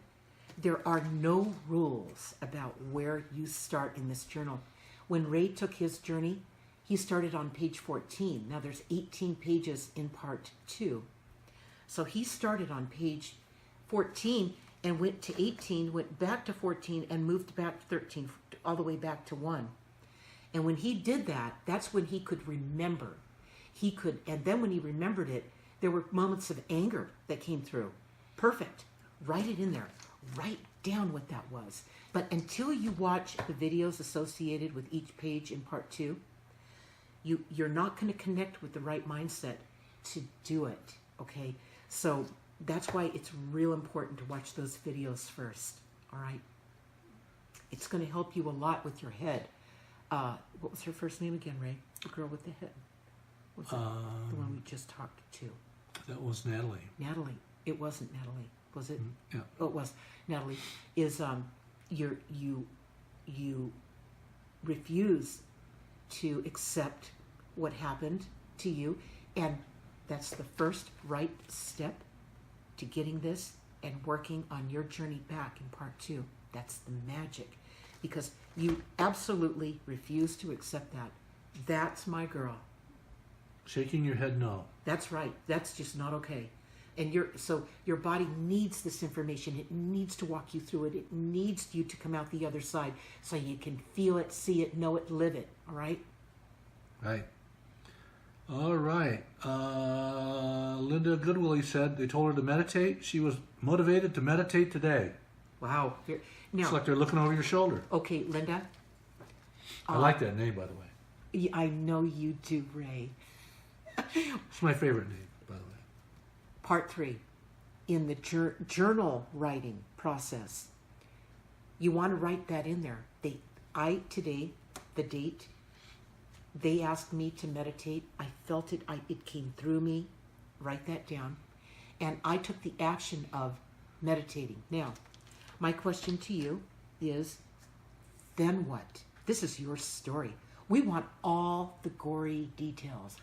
there are no rules about where you start in this journal. When Ray took his journey, he started on page 14. Now there's 18 pages in part 2. So he started on page 14 and went to 18, went back to 14, and moved back to 13, all the way back to 1. And when he did that, that's when he could remember. And then when he remembered it, there were moments of anger that came through. Perfect. Write it in there. Write down what that was. But until you watch the videos associated with each page in part 2, you're not going to connect with the right mindset to do it, okay? So that's why it's real important to watch those videos first, all right? It's going to help you a lot with your head. What was her first name again, Ray? The girl with the head. What was it? The one we just talked to. That was Natalie. Natalie. It wasn't Natalie, was it? Yeah. Oh, it was. Natalie is you refuse to accept what happened to you, and that's the first right step to getting this and working on your journey back in part 2. That's the magic, because you absolutely refuse to accept that. That's my girl. Shaking your head no. That's right. That's just not okay. And your body needs this information. It needs to walk you through it. It needs you to come out the other side so you can feel it, see it, know it, live it. All right? Right. All right. Linda Goodwillie said they told her to meditate. She was motivated to meditate today. Wow. Now, It's like they're looking over your shoulder. okay, Linda. I like that name, by the way. I know you do, Ray. It's my favorite name, by the way. Part 3, in the journal writing process, you want to write that in there. Today, the date, they asked me to meditate. I felt it. It came through me. Write that down. And I took the action of meditating. Now, my question to you is, then what? This is your story. We want all the gory details.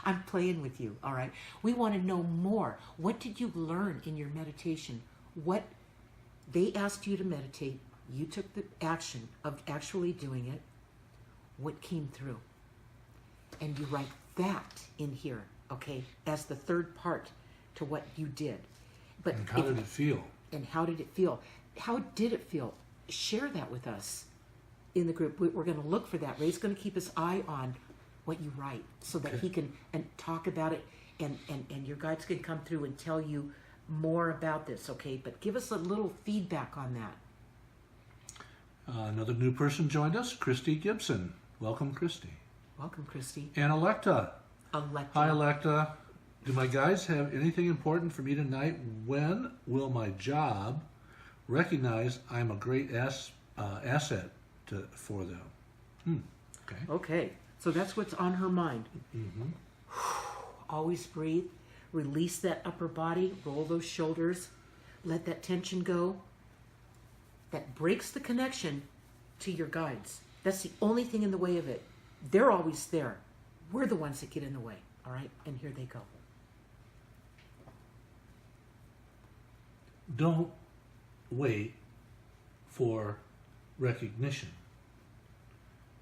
I'm playing with you, all right? We want to know more. What did you learn in your meditation? What they asked you to meditate, you took the action of actually doing it. What came through? And you write that in here, okay, as the third part to what you did. But And how did it feel? And how did it feel? How did it feel? Share that with us in the group. We're going to look for that. Ray's going to keep his eye on what you write so that he can talk about it, and your guides can come through and tell you more about this, okay? But give us a little feedback on that. Another new person joined us, Christy Gibson. Welcome, Christy. Welcome, Christy. And Electa. Electa. Hi, Electa. Do my guys have anything important for me tonight? When will my job recognize I'm a great asset for them? Okay. Okay. So that's what's on her mind. Mm-hmm. Always breathe. Release that upper body. Roll those shoulders. Let that tension go. That breaks the connection to your guides. That's the only thing in the way of it. They're always there. We're the ones that get in the way. All right? And here they go. Don't wait for recognition.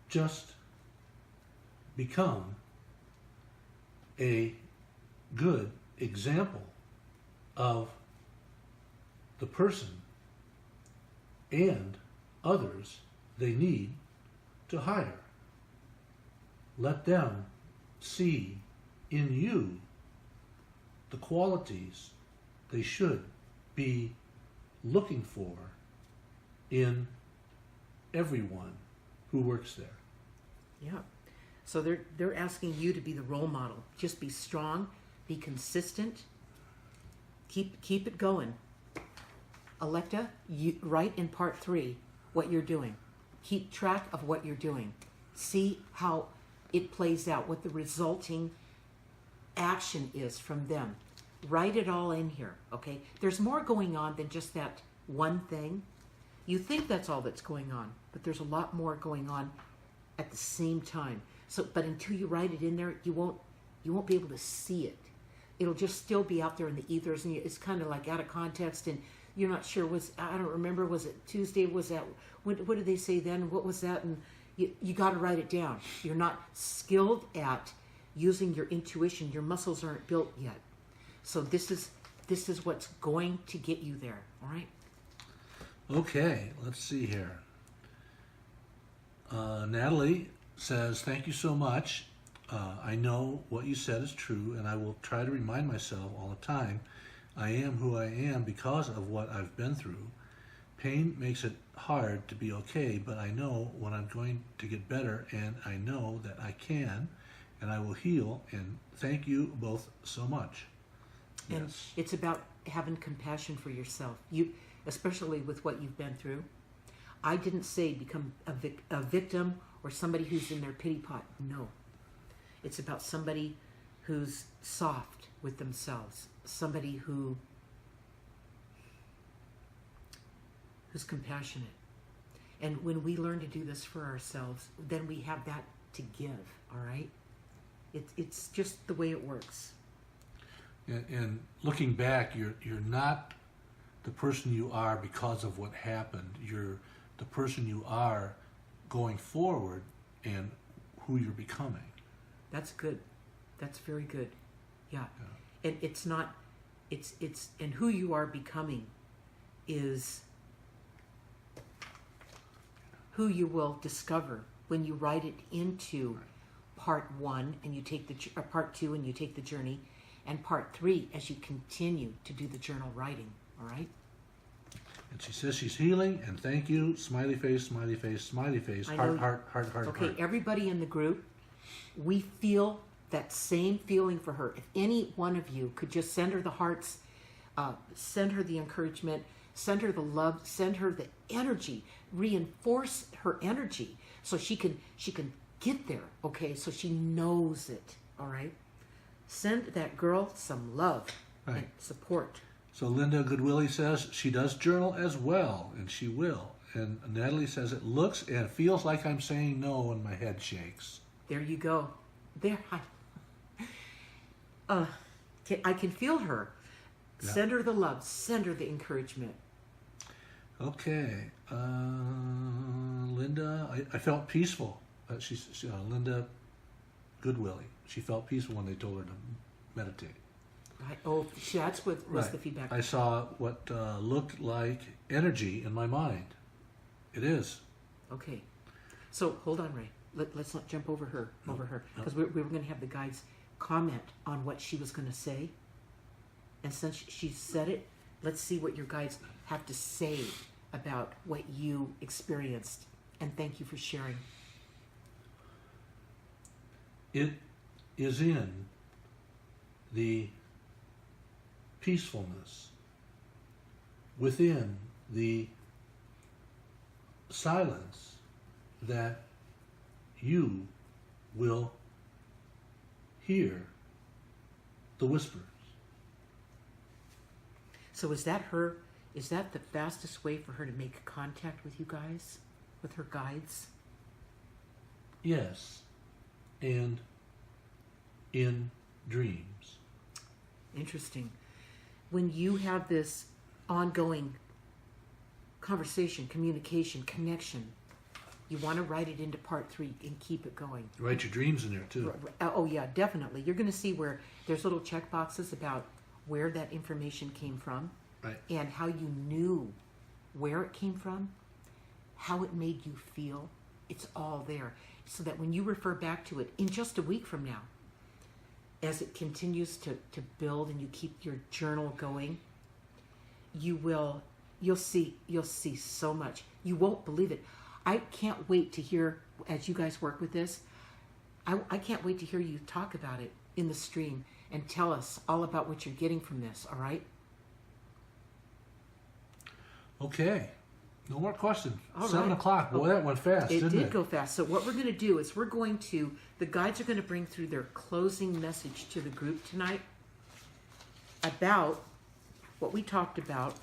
Just become a good example of the person and others they need to hire. Let them see in you the qualities they should be looking for in everyone who works there. Yeah. So they're asking you to be the role model. Just be strong, be consistent, keep it going. Electa, you write in part 3 what you're doing. Keep track of what you're doing. See how it plays out, what the resulting action is from them. Write it all in here, okay? There's more going on than just that one thing. You think that's all that's going on, but there's a lot more going on at the same time. So, but until you write it in there, you won't be able to see it. It'll just still be out there in the ethers, and it's kind of like out of context, and you're not sure. I don't remember. Was it Tuesday? Was that what did they say then? What was that? And you got to write it down. You're not skilled at using your intuition. Your muscles aren't built yet. So this is what's going to get you there. All right. Okay, let's see here. Natalie says, thank you so much. I know what you said is true, and I will try to remind myself all the time I am who I am because of what I've been through. Pain makes it hard to be okay, but I know when I'm going to get better, and I know that I can, and I will heal, and thank you both so much. And Yes. it's about having compassion for yourself. You, especially with what you've been through. I didn't say become a victim or somebody who's in their pity pot. No. It's about somebody who's soft with themselves. Somebody who's compassionate. And when we learn to do this for ourselves, then we have that to give, all right? It's just the way it works. And looking back, you're not the person you are because of what happened. You're the person you are going forward and who you're becoming. That's good. That's very good. Yeah. And it's not, it's and who you are becoming is who you will discover when you write it into part 1 and you take part 2 and you take the journey, and part 3 as you continue to do the journal writing. All right. And she says she's healing, and thank you, smiley face, smiley face, smiley face, heart, heart. Okay, heart. everybody in the group, we feel that same feeling for her. If any one of you could just send her the hearts, send her the encouragement, send her the love, send her the energy, reinforce her energy so she can get there, okay? So she knows it, all right? Send that girl some love and support. So Linda Goodwillie says she does journal as well, and she will. And Natalie says it looks and feels like I'm saying no when my head shakes. There you go. There, I can feel her. Yeah. Send her the love. Send her the encouragement. Okay, Linda, I felt peaceful. Linda Goodwillie. She felt peaceful when they told her to meditate. That's what was the feedback. I saw what looked like energy in my mind. It is. Okay, so hold on, Ray. Let's not jump over her, because we were going to have the guides comment on what she was going to say, and since she said it, let's see what your guides have to say about what you experienced. And thank you for sharing. It is in the peacefulness, within the silence, that you will hear the whispers. So is that the fastest way for her to make contact with you guys? With her guides? Yes, and in dreams. Interesting. When you have this ongoing conversation, communication, connection, you want to write it into part 3 and keep it going. Write your dreams in there too. Oh yeah, definitely. You're going to see where there's little check boxes about where that information came from, Right. and how you knew where it came from, how it made you feel. It's all there. So that when you refer back to it in just a week from now, as it continues to build and you keep your journal going, you'll see so much. You won't believe it. I can't wait to hear, as you guys work with this, I can't wait to hear you talk about it in the stream and tell us all about what you're getting from this, all right? Okay. No more questions. All 7 right. o'clock. Boy, that went fast, It didn't did it? go fast. So what we're going to do is the guides are going to bring through their closing message to the group tonight about what we talked about.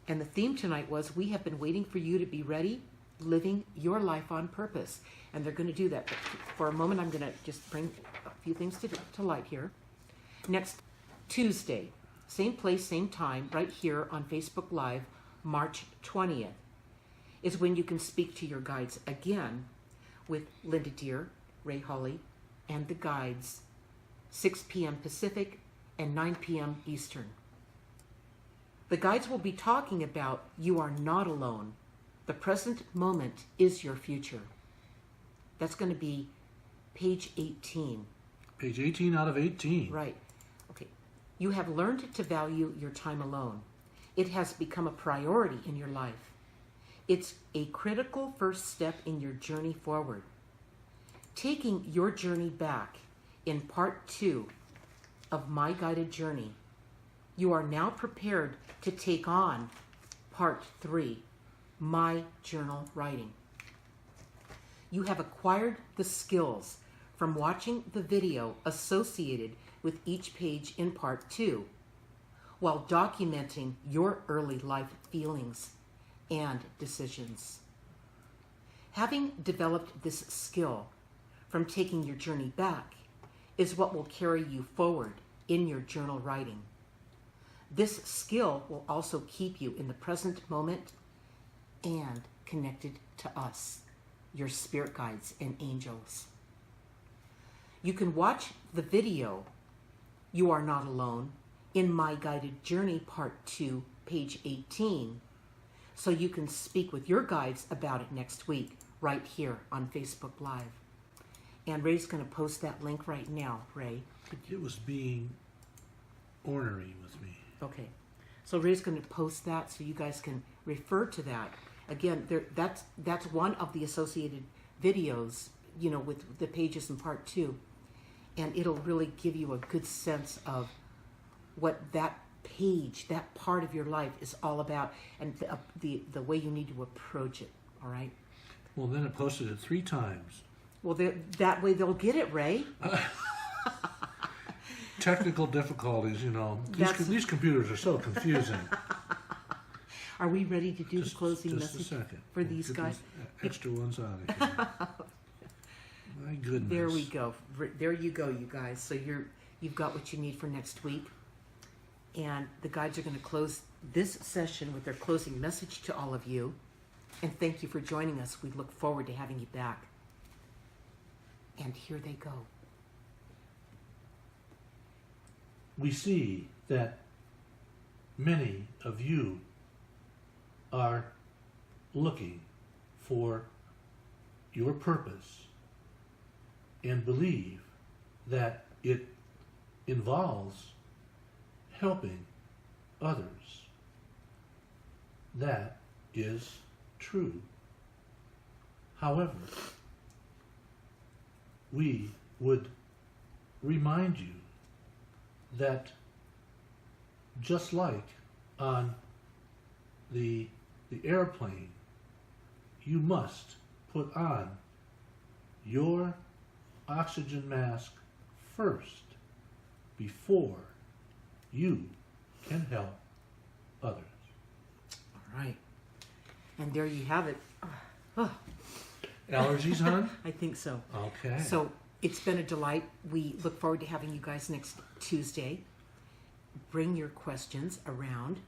And the theme tonight was, we have been waiting for you to be ready, living your life on purpose. And they're going to do that. But for a moment, I'm going to just bring a few things to light here. Next Tuesday, same place, same time, right here on Facebook Live, March 20th, is when you can speak to your guides again with Linda Deir, Ray Hawley, and the guides, 6 p.m. Pacific and 9 p.m. Eastern. The guides will be talking about you are not alone. The present moment is your future. That's going to be page 18. Page 18 out of 18. Right. Okay. You have learned to value your time alone. It has become a priority in your life. It's a critical first step in your journey forward. Taking your journey back in part 2 of My Guided Journey, you are now prepared to take on part 3, My Journal Writing. You have acquired the skills from watching the video associated with each page in part 2, while documenting your early life feelings and decisions. Having developed this skill from taking your journey back is what will carry you forward in your journal writing. This skill will also keep you in the present moment and connected to us, your spirit guides and angels. You can watch the video, You Are Not Alone, in My Guided Journey Part 2, page 18, so you can speak with your guides about it next week, right here on Facebook Live. And Ray's going to post that link right now. Ray? It was being ornery with me. Okay. So Ray's going to post that so you guys can refer to that. Again, that's one of the associated videos, with the pages in part 2. And it'll really give you a good sense of what that page, that part of your life is all about, and the way you need to approach it, all right? Well, then it posted it 3 times. Well, that way they'll get it, Ray. Technical difficulties, These computers are so confusing. Are we ready to do the closing just message a second. for these Get guys? these extra ones out of here. My goodness. There we go. There you go, you guys. So you've got what you need for next week. And the guides are going to close this session with their closing message to all of you. And thank you for joining us. We look forward to having you back. And here they go. We see that many of you are looking for your purpose and believe that it involves helping others. That is true. However, we would remind you that just like on the airplane, you must put on your oxygen mask first before you can help others. All right. And there you have it. Oh, Allergies, hon? I think so. Okay. So it's been a delight. We look forward to having you guys next Tuesday. Bring your questions around.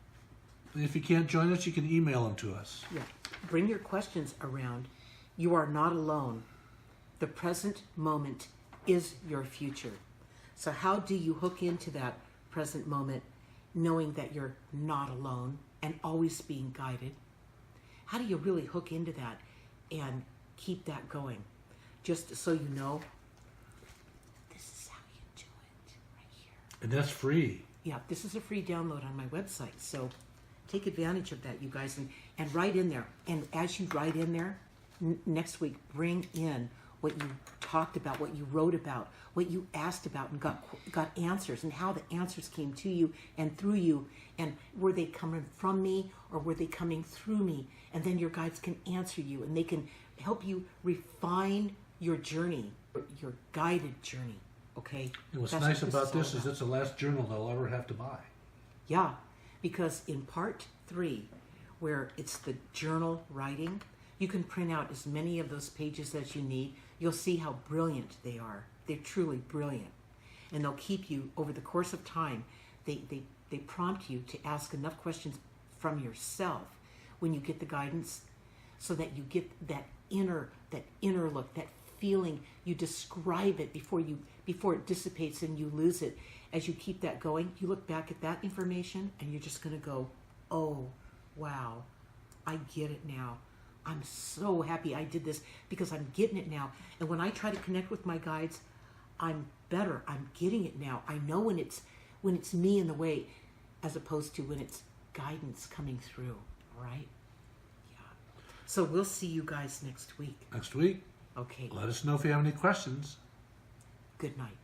And if you can't join us, you can email them to us. Yeah. Bring your questions around. You are not alone. The present moment is your future. So how do you hook into that present moment knowing that you're not alone and always being guided? How do you really hook into that and keep that going? Just so you know, this is how you do it right here. And that's free. Yeah, this is a free download on my website. So take advantage of that, you guys, and write in there. And as you write in there, next week, bring in what you talked about, what you wrote about, what you asked about and got answers, and how the answers came to you and through you, and were they coming from me or were they coming through me? And then your guides can answer you, and they can help you refine your journey, your guided journey. Okay. And what's That's nice what about this all is it's the last journal they'll ever have to buy. Yeah, because in part 3, where it's the journal writing, you can print out as many of those pages as you need. You'll see how brilliant they are. They're truly brilliant. And they'll keep you, over the course of time, they prompt you to ask enough questions from yourself when you get the guidance, so that you get that inner look, that feeling. You describe it before it dissipates and you lose it. As you keep that going, you look back at that information and you're just going to go, oh, wow, I get it now. I'm so happy I did this because I'm getting it now. And when I try to connect with my guides, I'm better. I'm getting it now. I know when it's me in the way, as opposed to when it's guidance coming through, right? Yeah. So we'll see you guys next week. Next week. Okay. Let us know if you have any questions. Good night.